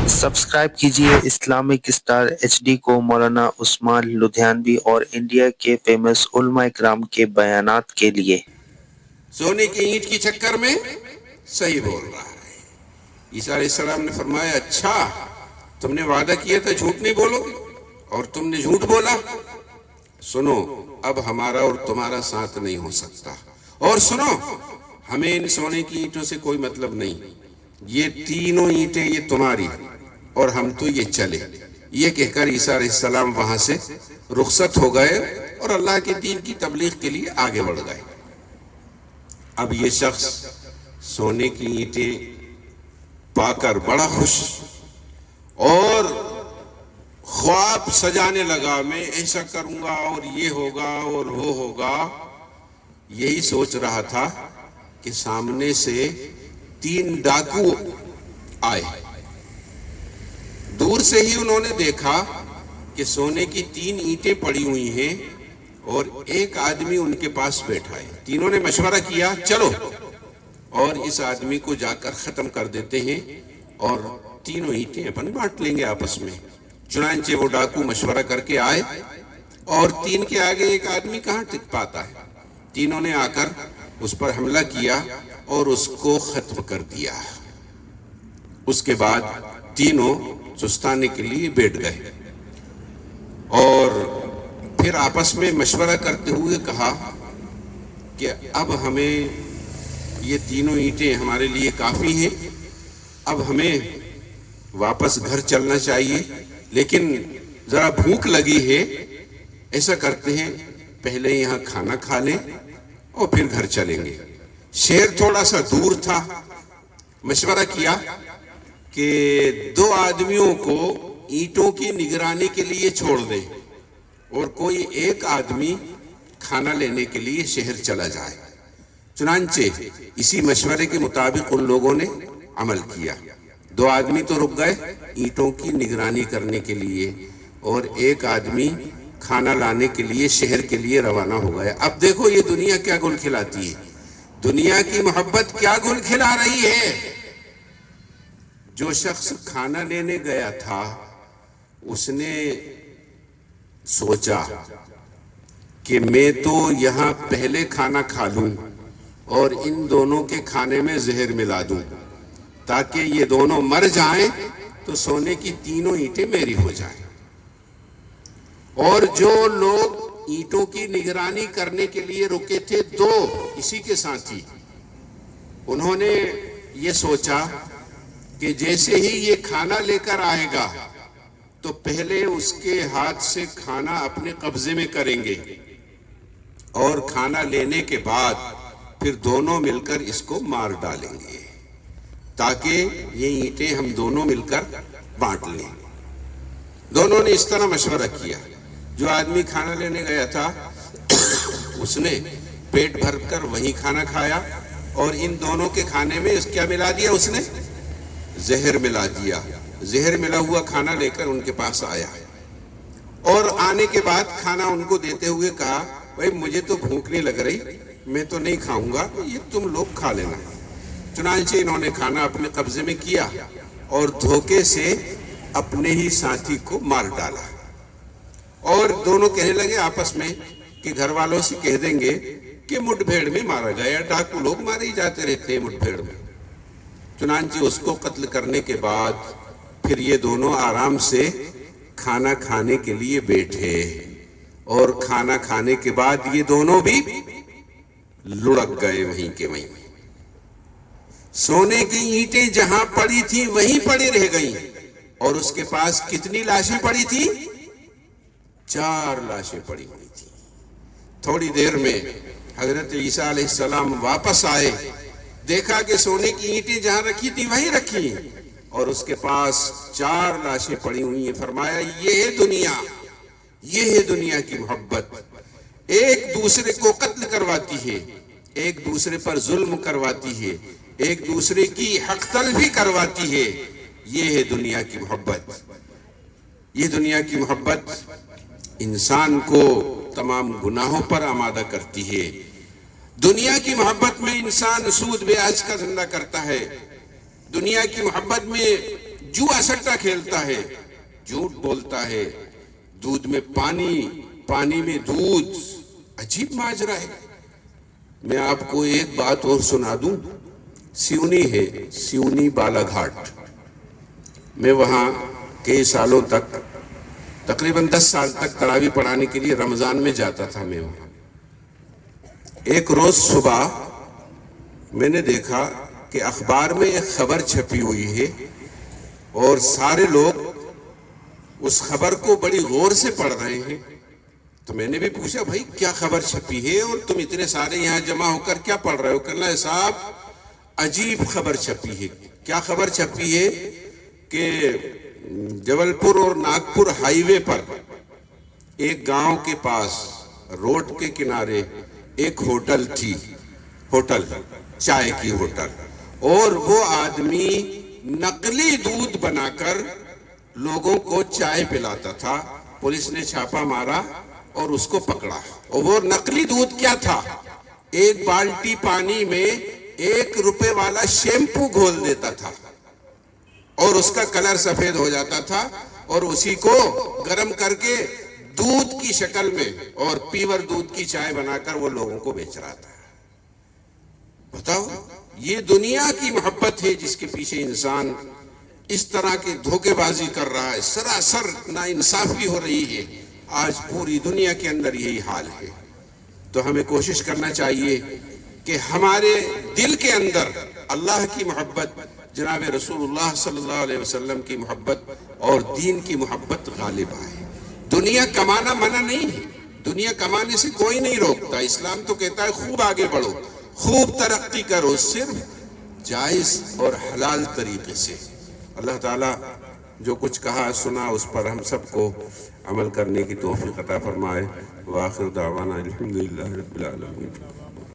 Subscribe कीजिए Islamic star HD को मौलाना उस्मान लुधियानवी और इंडिया के फेमस उलमा इकराम के बयानात के लिए। सोने की ईंट की चक्कर में सही बोल रहा है। ईसा अलैहिस्सलाम ने फरमाया, अच्छा तुमने वादा किया था झूठ नहीं बोलोगे और तुमने झूठ बोला। सुनो, अब हमारा और तुम्हारा साथ नहीं हो सकता। और सुनो, हमें इन सोने की ईंटों से कोई मतलब नहीं, ये तीनों ईंटें ये तुम्हारी और हम तो ये चले। ये कहकर ईसा अलैहिस्सलाम वहां से रुखसत हो गए और अल्लाह के दीन की तबलीग के लिए आगे बढ़ गए। अब ये शख्स सोने की ईंटें पाकर बड़ा खुश और ख्वाब सजाने लगा, मैं ऐसा करूंगा और ये होगा और वो होगा। यही सोच रहा था कि सामने से 3 डाकू आए। दूर से ही उन्होंने देखा कि सोने की 3 ईंटें पड़ी हुई हैं और एक आदमी उनके पास बैठा है। तीनों ने मशवरा किया, चलो और इस आदमी को जाकर खत्म कर देते हैं और तीनों ईंटें अपन बांट लेंगे आपस में। चुनांचे वो डाकू मशवरा करके आए और 3 के आगे एक आदमी कहाँ टिक पाता है। तीनों ने आकर उस पर हमला किया और उसको खत्म कर दिया। उसके बाद तीनों सुस्ताने के लिए बैठ गए और फिर आपस में मशवरा करते हुए कहा कि अब हमें ये तीनों ईंटें हमारे लिए काफी हैं, अब हमें वापस घर चलना चाहिए, लेकिन जरा भूख लगी है। ऐसा करते हैं, पहले यहाँ खाना खा लें और फिर घर चलेंगे। शहर थोड़ा सा दूर था। मशवरा किया कि 2 आदमियों को ईंटों की निगरानी के लिए छोड़ दें और कोई एक आदमी खाना लेने के लिए शहर चला जाए। चुनांचे इसी मशवरे के मुताबिक उन लोगों ने अमल किया। 2 आदमी तो रुक गए ईंटों की निगरानी करने के लिए और एक आदमी खाना लाने के लिए शहर के लिए रवाना हो गया। अब देखो ये दुनिया क्या गुल खिलाती है, दुनिया की मोहब्बत क्या गुल खिला रही है। जो शख्स खाना लेने गया था उसने सोचा कि मैं तो यहाँ पहले खाना खा लूं और इन दोनों के खाने में जहर मिला दूं ताकि ये दोनों मर जाएं तो सोने की तीनों ईंटें मेरी हो जाएं। और जो लोग ईंटों की निगरानी करने के लिए रुके थे 2 इसी के साथी, उन्होंने ये सोचा कि जैसे ही ये खाना लेकर आएगा तो पहले उसके हाथ से खाना अपने कब्जे में करेंगे और खाना लेने के बाद फिर दोनों मिलकर इसको मार डालेंगे ताकि ये ईंटें हम दोनों मिलकर बांट लें। दोनों ने इस तरह मशवरा किया। जो आदमी खाना लेने गया था उसने पेट भरकर वही खाना खाया और इन दोनों के खाने में क्या मिला दिया, उसने जहर मिला दिया। जहर मिला हुआ खाना लेकर उनके पास आया और आने के बाद खाना उनको देते हुए कहा, भाई मुझे तो भूख नहीं लग रही, मैं तो नहीं खाऊंगा, ये तुम लोग खा लेना। चुनांचे इन्होंने खाना अपने कब्जे में किया और धोखे से अपने ही साथी को मार डाला। और दोनों कहने लगे आपस में कि घर वालों से कह देंगे कि मुठभेड़ में मारा गया, डाकू लोग मारे ही जाते रहते हैं मुठभेड़ में। चुनांचे उसको कत्ल करने के बाद फिर ये दोनों आराम से खाना खाने के लिए बैठे और खाना खाने के बाद ये दोनों भी लुढ़क गए वहीं के वहीं। सोने की ईंटें जहां पड़ी थी वहीं पड़ी रह गई और उसके पास कितनी लाशें पड़ी थी? 4 लाशें पड़ी हुई थी। थोड़ी देर में हजरत ईसा अलैहिस्सलाम वापस आए, देखा कि सोने की ईंटें जहां रखी थी वहीं रखी और उसके पास 4 लाशें पड़ी हुई हैं। फरमाया, ये है दुनिया, ये है दुनिया की मोहब्बत। एक दूसरे को कत्ल करवाती है, एक दूसरे पर जुल्म करवाती है, एक दूसरे की हक तलबी करवाती है। ये है दुनिया की मोहब्बत। ये दुनिया की मोहब्बत इंसान को तमाम गुनाहों पर आमादा करती है। दुनिया की मोहब्बत में इंसान सूद ब्याज का धंधा करता है। दुनिया की मोहब्बत में جوا سٹا کھیلتا ہے، جھوٹ بولتا ہے، دودھ میں پانی، پانی میں دودھ، عجیب ماجرا ہے۔ میں آپ کو ایک بات اور سنا دوں، سیونی ہے، سیونی بالا گھاٹ، میں وہاں کئی سالوں تک، تقریباً 10 سال تک تراویح پڑھانے کے لیے رمضان میں جاتا تھا میں وہاں۔ ایک روز صبح میں نے دیکھا کہ اخبار میں ایک خبر چھپی ہوئی ہے اور سارے لوگ اس خبر کو بڑی غور سے پڑھ رہے ہیں۔ تو میں نے بھی پوچھا بھائی کیا خبر چھپی ہے اور تم اتنے سارے یہاں جمع ہو کر کیا پڑھ رہے ہو؟ کہنا ہے صاحب عجیب خبر چھپی ہے۔ کیا خبر چھپی ہے کہ جبل پور اور ناگپور ہائی وے پر ایک گاؤں کے پاس روڈ کے کنارے ایک ہوٹل تھی، ہوٹل چائے کی ہوٹل، اور وہ آدمی نقلی دودھ بنا کر لوگوں کو چائے پلاتا تھا۔ پولیس نے چھاپا مارا اور اس کو پکڑا، اور وہ نقلی دودھ کیا تھا؟ ایک بالٹی پانی میں 1 روپے والا شیمپو گھول دیتا تھا اور اس کا کلر سفید ہو جاتا تھا، اور اسی کو گرم کر کے دودھ کی شکل میں اور پیور دودھ کی چائے بنا کر وہ لوگوں کو بیچ رہا تھا۔ بتاؤ، یہ دنیا کی محبت ہے جس کے پیچھے انسان اس طرح کی دھوکے بازی کر رہا ہے، سراسر ناانصافی ہو رہی ہے۔ آج پوری دنیا کے اندر یہی حال ہے۔ تو ہمیں کوشش کرنا چاہیے کہ ہمارے دل کے اندر اللہ کی محبت، جناب رسول اللہ صلی اللہ علیہ وسلم کی محبت اور دین کی محبت غالب آئے۔ دنیا کمانا منع نہیں ہے، دنیا کمانے سے کوئی نہیں روکتا۔ اسلام تو کہتا ہے خوب آگے بڑھو، خوب ترقی کرو، صرف جائز اور حلال طریقے سے۔ اللہ تعالیٰ جو کچھ کہا سنا اس پر ہم سب کو عمل کرنے کی توفیق عطا فرمائے۔ وآخر دعوانا الحمدللہ رب العالمین۔